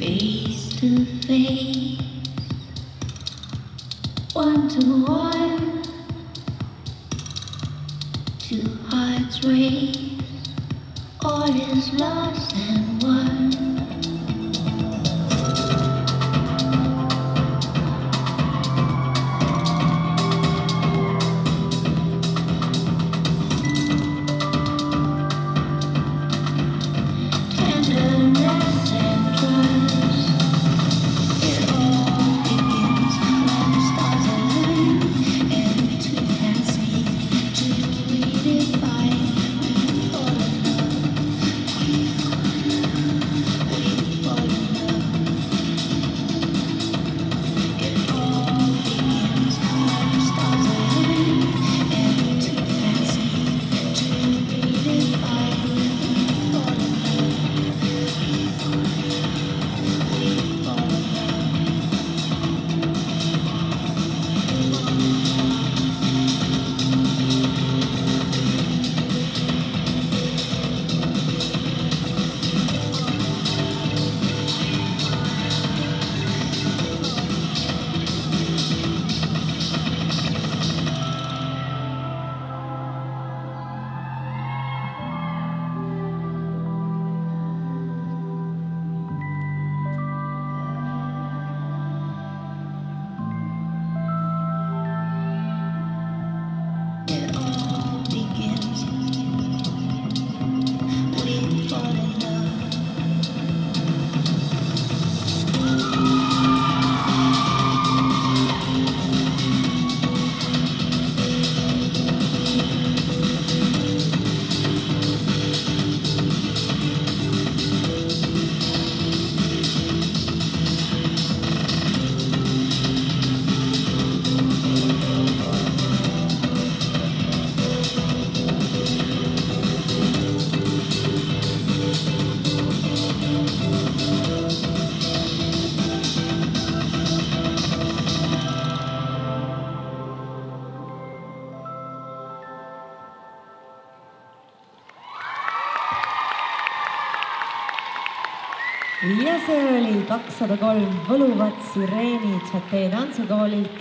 face to face, one to one, two hearts race, all is lost and won. Tenderness and trust, it all begins when the stars align, and two hands seem to redefine. We fall in love, we fall in love. It all begins when the stars align, and two hands seem to redefine. We fall in ja see oli 203 Võluvat Sireeni Tšatee tantsukoolilt.